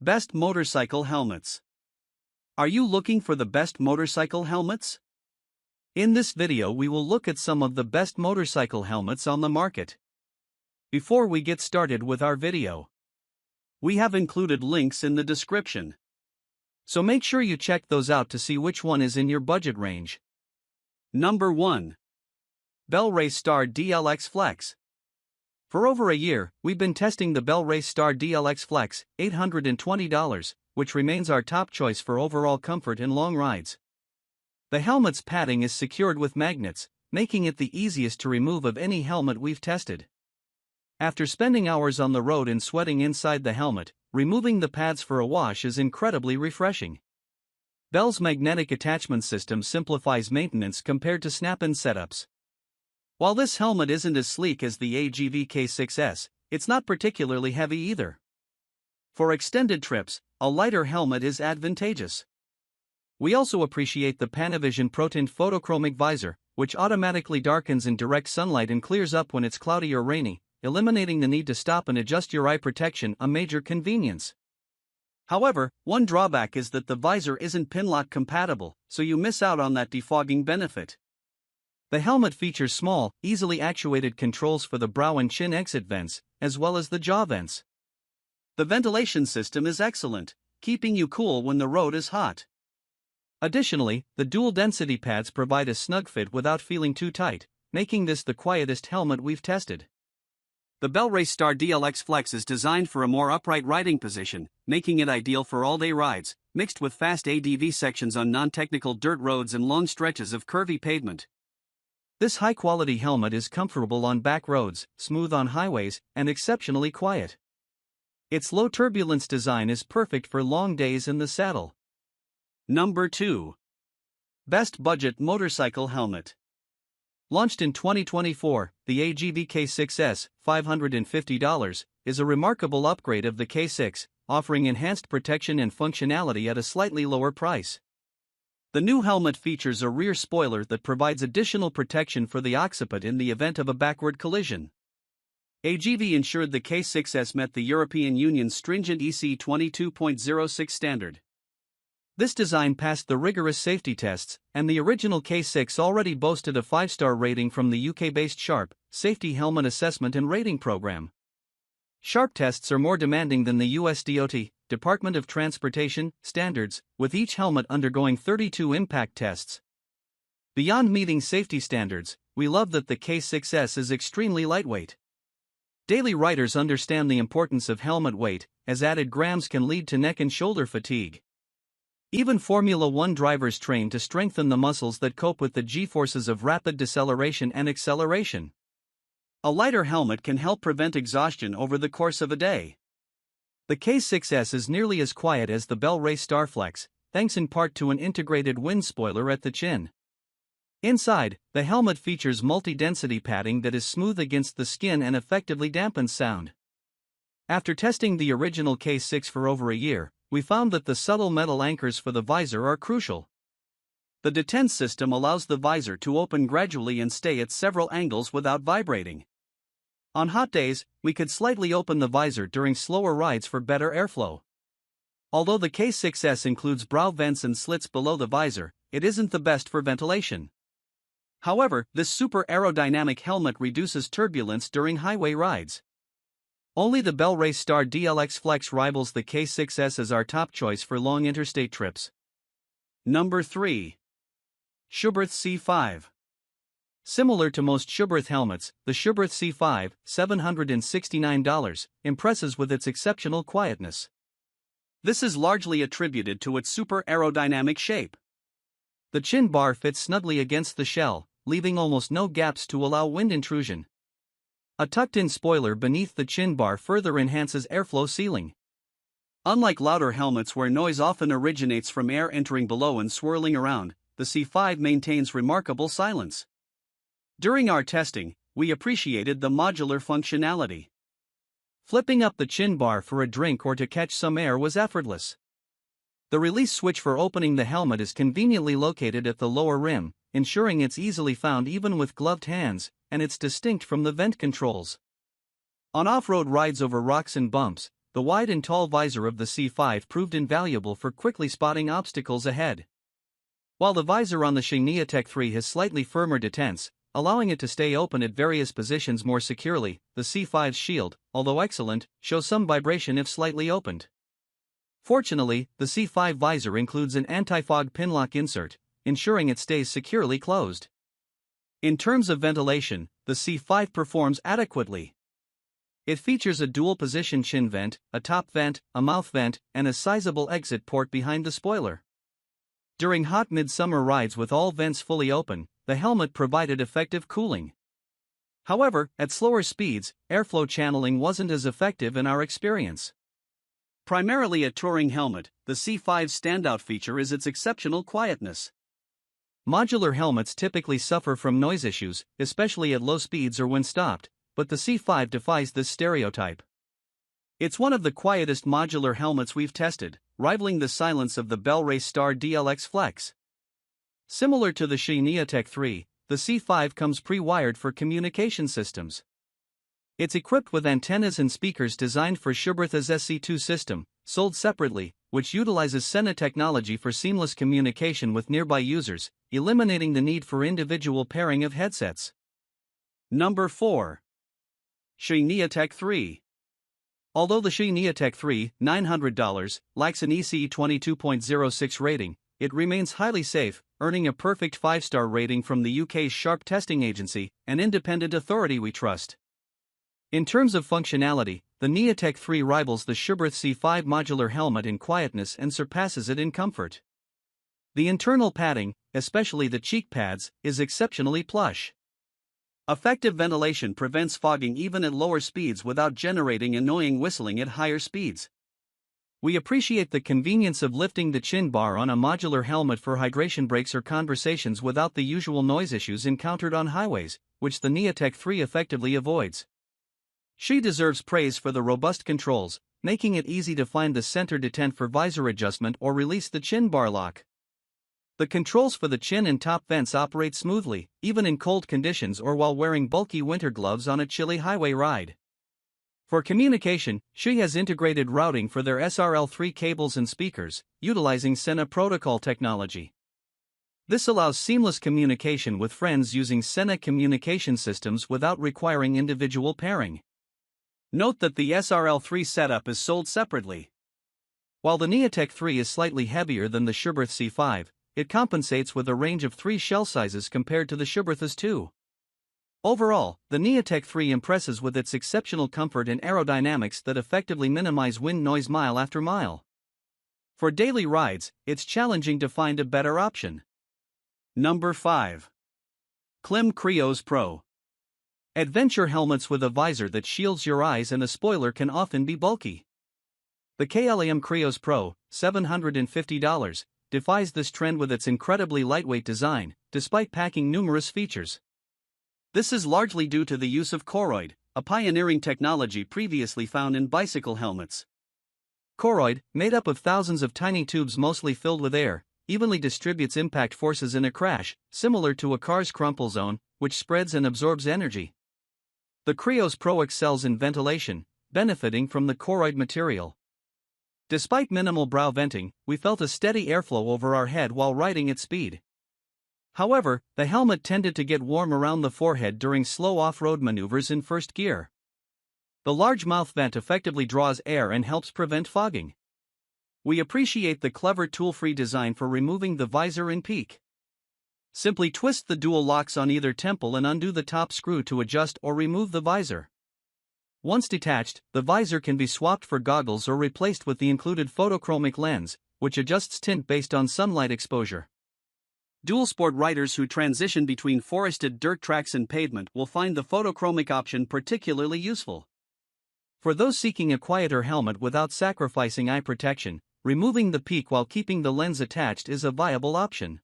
Best motorcycle helmets. Are you looking for the best motorcycle helmets? In this video we will look at some of the best motorcycle helmets on the market. Before we get started with our video, we have included links in the description, so make sure you check those out to see which one is in your budget range. Number 1. Bell Race Star DLX Flex. For over a year, we've been testing the Bell Race Star DLX Flex, $820, which remains our top choice for overall comfort in long rides. The helmet's padding is secured with magnets, making it the easiest to remove of any helmet we've tested. After spending hours on the road and sweating inside the helmet, removing the pads for a wash is incredibly refreshing. Bell's magnetic attachment system simplifies maintenance compared to snap-in setups. While this helmet isn't as sleek as the AGV K6S, it's not particularly heavy either. For extended trips, a lighter helmet is advantageous. We also appreciate the Panavision Pro-Tint photochromic visor, which automatically darkens in direct sunlight and clears up when it's cloudy or rainy, eliminating the need to stop and adjust your eye protection, a major convenience. However, one drawback is that the visor isn't pinlock compatible, so you miss out on that defogging benefit. The helmet features small, easily actuated controls for the brow and chin exit vents, as well as the jaw vents. The ventilation system is excellent, keeping you cool when the road is hot. Additionally, the dual-density pads provide a snug fit without feeling too tight, making this the quietest helmet we've tested. The Bell Race Star DLX Flex is designed for a more upright riding position, making it ideal for all-day rides, mixed with fast ADV sections on non-technical dirt roads and long stretches of curvy pavement. This high-quality helmet is comfortable on back roads, smooth on highways, and exceptionally quiet. Its low-turbulence design is perfect for long days in the saddle. Number 2. Best Budget Motorcycle Helmet. Launched in 2024, the AGV K6S, $550, is a remarkable upgrade of the K6, offering enhanced protection and functionality at a slightly lower price. The new helmet features a rear spoiler that provides additional protection for the occiput in the event of a backward collision. AGV ensured the K6S met the European Union's stringent EC 22.06 standard. This design passed the rigorous safety tests, and the original K6 already boasted a 5-star rating from the UK-based Sharp Safety Helmet Assessment and Rating Program. Sharp tests are more demanding than the US DOT, Department of Transportation, standards, with each helmet undergoing 32 impact tests. Beyond meeting safety standards, we love that the K6S is extremely lightweight. Daily riders understand the importance of helmet weight, as added grams can lead to neck and shoulder fatigue. Even Formula One drivers train to strengthen the muscles that cope with the G-forces of rapid deceleration and acceleration. A lighter helmet can help prevent exhaustion over the course of a day. The K6S is nearly as quiet as the Bell Race Star Flex, thanks in part to an integrated wind spoiler at the chin. Inside, the helmet features multi-density padding that is smooth against the skin and effectively dampens sound. After testing the original K6 for over a year, we found that the subtle metal anchors for the visor are crucial. The detent system allows the visor to open gradually and stay at several angles without vibrating. On hot days, we could slightly open the visor during slower rides for better airflow. Although the K6S includes brow vents and slits below the visor, it isn't the best for ventilation. However, this super aerodynamic helmet reduces turbulence during highway rides. Only the Bell Race Star DLX Flex rivals the K6S as our top choice for long interstate trips. Number 3. Schuberth C5. Similar to most Schuberth helmets, the Schuberth C5, $769, impresses with its exceptional quietness. This is largely attributed to its super aerodynamic shape. The chin bar fits snugly against the shell, leaving almost no gaps to allow wind intrusion. A tucked-in spoiler beneath the chin bar further enhances airflow sealing. Unlike louder helmets where noise often originates from air entering below and swirling around, the C5 maintains remarkable silence. During our testing, we appreciated the modular functionality. Flipping up the chin bar for a drink or to catch some air was effortless. The release switch for opening the helmet is conveniently located at the lower rim, ensuring it's easily found even with gloved hands, and it's distinct from the vent controls. On off-road rides over rocks and bumps, the wide and tall visor of the C5 proved invaluable for quickly spotting obstacles ahead. While the visor on the Shoei Neotec 3 has slightly firmer detents, allowing it to stay open at various positions more securely, the C5's shield, although excellent, shows some vibration if slightly opened. Fortunately, the C5 visor includes an anti-fog pinlock insert, ensuring it stays securely closed. In terms of ventilation, the C5 performs adequately. It features a dual-position chin vent, a top vent, a mouth vent, and a sizable exit port behind the spoiler. During hot midsummer rides with all vents fully open, the helmet provided effective cooling. However, at slower speeds, airflow channeling wasn't as effective in our experience. Primarily a touring helmet, the C5's standout feature is its exceptional quietness. Modular helmets typically suffer from noise issues, especially at low speeds or when stopped, but the C5 defies this stereotype. It's one of the quietest modular helmets we've tested, rivaling the silence of the Bell Race Star DLX Flex. Similar to the Shoei Neotec 3, the C5 comes pre-wired for communication systems. It's equipped with antennas and speakers designed for Schuberth's SC2 system, sold separately, which utilizes Sena technology for seamless communication with nearby users, eliminating the need for individual pairing of headsets. Number 4. Shoei Neotec 3. Although the Shoei Neotec 3, $900, lacks an ECE 22.06 rating, it remains highly safe, earning a perfect 5-star rating from the UK's Sharp Testing Agency, an independent authority we trust. In terms of functionality, the Neotec 3 rivals the Schuberth C5 Modular helmet in quietness and surpasses it in comfort. The internal padding, especially the cheek pads, is exceptionally plush. Effective ventilation prevents fogging even at lower speeds without generating annoying whistling at higher speeds. We appreciate the convenience of lifting the chin bar on a modular helmet for hydration breaks or conversations without the usual noise issues encountered on highways, which the Neotec 3 effectively avoids. She deserves praise for the robust controls, making it easy to find the center detent for visor adjustment or release the chin bar lock. The controls for the chin and top vents operate smoothly, even in cold conditions or while wearing bulky winter gloves on a chilly highway ride. For communication, Shoei has integrated routing for their SRL3 cables and speakers, utilizing Sena protocol technology. This allows seamless communication with friends using Sena communication systems without requiring individual pairing. Note that the SRL3 setup is sold separately. While the Neotec 3 is slightly heavier than the Schuberth C5, it compensates with a range of 3 shell sizes compared to the Schuberth's 2. Overall, the Neotec 3 impresses with its exceptional comfort and aerodynamics that effectively minimize wind noise mile after mile. For daily rides, it's challenging to find a better option. Number 5. KLIM Krios Pro. Adventure helmets with a visor that shields your eyes and a spoiler can often be bulky. The KLIM Krios Pro, $750, defies this trend with its incredibly lightweight design, despite packing numerous features. This is largely due to the use of Koroyd, a pioneering technology previously found in bicycle helmets. Koroyd, made up of thousands of tiny tubes mostly filled with air, evenly distributes impact forces in a crash, similar to a car's crumple zone, which spreads and absorbs energy. The Krios Pro excels in ventilation, benefiting from the Koroyd material. Despite minimal brow venting, we felt a steady airflow over our head while riding at speed. However, the helmet tended to get warm around the forehead during slow off-road maneuvers in first gear. The large mouth vent effectively draws air and helps prevent fogging. We appreciate the clever tool-free design for removing the visor and peak. Simply twist the dual locks on either temple and undo the top screw to adjust or remove the visor. Once detached, the visor can be swapped for goggles or replaced with the included photochromic lens, which adjusts tint based on sunlight exposure. Dual sport riders who transition between forested dirt tracks and pavement will find the photochromic option particularly useful. For those seeking a quieter helmet without sacrificing eye protection, removing the peak while keeping the lens attached is a viable option.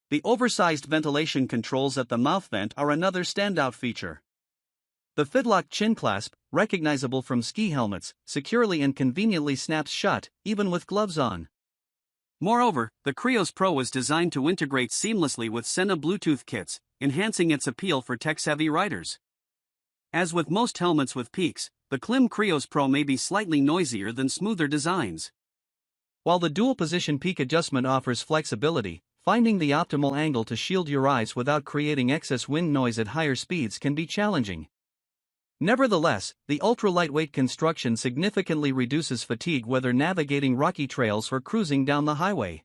The oversized ventilation controls at the mouth vent are another standout feature. The Fidlock chin clasp, recognizable from ski helmets, securely and conveniently snaps shut, even with gloves on. Moreover, the Krios Pro was designed to integrate seamlessly with Sena Bluetooth kits, enhancing its appeal for tech-savvy riders. As with most helmets with peaks, the KLIM Krios Pro may be slightly noisier than smoother designs. While the dual-position peak adjustment offers flexibility, finding the optimal angle to shield your eyes without creating excess wind noise at higher speeds can be challenging. Nevertheless, the ultra-lightweight construction significantly reduces fatigue whether navigating rocky trails or cruising down the highway.